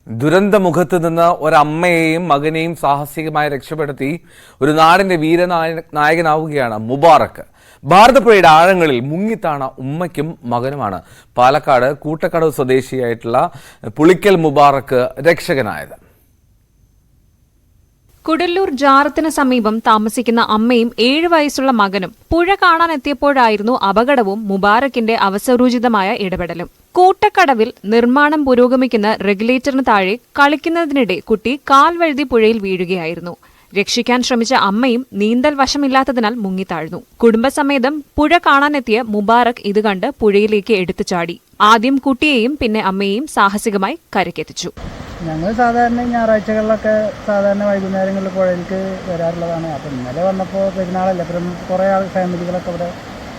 ദുരന്തമുഖത്ത് നിന്ന് ഒരമ്മയെയും മകനെയും സാഹസികമായി രക്ഷപ്പെടുത്തി ഒരു നാടിന്റെ വീരനായകനാവുകയാണ് മുബാറക്ക്. ഭാരതപ്പുഴയുടെ ആഴങ്ങളിൽ മുങ്ങിത്താണ ഉമ്മയ്ക്കും മകനുമാണ് പാലക്കാട് കൂട്ടക്കടവ് സ്വദേശിയായിട്ടുള്ള പുളിക്കൽ മുബാറക്ക് രക്ഷകനായത്. കുടല്ലൂർ ജാറത്തിന് സമീപം താമസിക്കുന്ന അമ്മയും 7 വയസ്സുള്ള മകനും പുഴ കാണാനെത്തിയപ്പോഴായിരുന്നു അപകടവും മുബാറക്കിന്റെ അവസരോചിതമായ ഇടപെടലും. കൂട്ടക്കടവിൽ നിർമ്മാണം പുരോഗമിക്കുന്ന റെഗുലേറ്ററിന് താഴെ കളിക്കുന്നതിനിടെ കുട്ടി കാൽ വഴുതി പുഴയിൽ വീഴുകയായിരുന്നു. രക്ഷിക്കാൻ ശ്രമിച്ച അമ്മയും നീന്തൽ വശമില്ലാത്തതിനാൽ മുങ്ങിത്താഴ്ന്നു. കുടുംബസമേതം പുഴ കാണാനെത്തിയ മുബാറക്ക് ഇത് കണ്ട് പുഴയിലേക്ക് എടുത്തു ചാടി. ആദ്യം കുട്ടിയെയും പിന്നെ അമ്മയെയും സാഹസികമായി കരക്കെത്തിച്ചു. ഞങ്ങൾ സാധാരണ ഞായറാഴ്ചകളിലൊക്കെ സാധാരണ വൈകുന്നേരങ്ങളിൽ പുഴയിലേക്ക് വരാറുള്ളതാണ്. അപ്പോൾ ഇന്നലെ വന്നപ്പോൾ പെരുന്നാളല്ലേ, അപ്പം കുറേ ഫാമിലികളൊക്കെ ഇവിടെ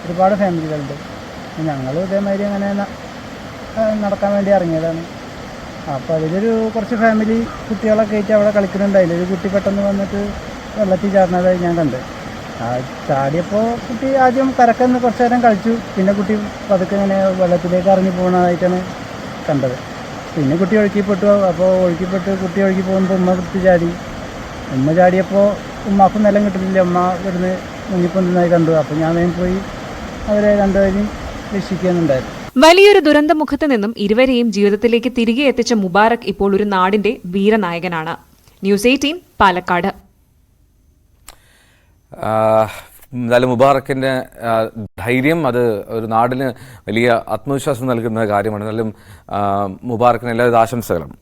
ഒരുപാട് ഫാമിലികളുണ്ട്. ഞങ്ങൾ ഇതേമാതിരി അങ്ങനെ നടക്കാൻ വേണ്ടി ഇറങ്ങിയതാണ്. അപ്പോൾ അതിലൊരു കുറച്ച് ഫാമിലി കുട്ടികളൊക്കെ ആയിട്ട് അവിടെ കളിക്കുന്നുണ്ട്. അതിലൊരു കുട്ടി പെട്ടെന്ന് വന്നിട്ട് വെള്ളത്തിൽ ചാടുന്നതായി ഞാൻ കണ്ട്. ചാടിയപ്പോൾ കുട്ടി ആദ്യം കരക്കെന്ന് കുറച്ച് നേരം കളിച്ചു. പിന്നെ കുട്ടി പതുക്കെ ഇങ്ങനെ വെള്ളത്തിലേക്ക് ഇറങ്ങി പോകുന്നതായിട്ടാണ് കണ്ടത്. പിന്നെ കുട്ടി ഒഴുക്കിപ്പെട്ടു. അപ്പോൾ കുട്ടി ഒഴുകി പോകുമ്പോൾ ഉമ്മ കുത്തി ചാടി. ഉമ്മ ചാടിയപ്പോൾ ഉമ്മാക്കും നിലം കിട്ടുന്നില്ല. ഉമ്മ ഇവിടുന്ന് മുങ്ങിപ്പൊന്തുന്നതായി കണ്ടു. അപ്പോൾ ഞാൻ വേഗം പോയി അവരെ രണ്ടുപേരും രക്ഷിക്കുന്നുണ്ടായിരുന്നു. വലിയൊരു ദുരന്തമുഖത്ത് നിന്നും ഇരുവരെയും ജീവിതത്തിലേക്ക് തിരികെ എത്തിച്ച മുബാറക്ക് ഇപ്പോൾ ഒരു നാടിന്റെ വീരനായകനാണ്. ന്യൂസ് 18 പാലക്കാട്. എന്തായാലും മുബാറക്കിന്റെ ധൈര്യം അത് ഒരു നാടിന് വലിയ ആത്മവിശ്വാസം നൽകുന്ന കാര്യമാണ്. എന്നാലും മുബാറക്കിന് എല്ലാവിധ ആശംസകളും.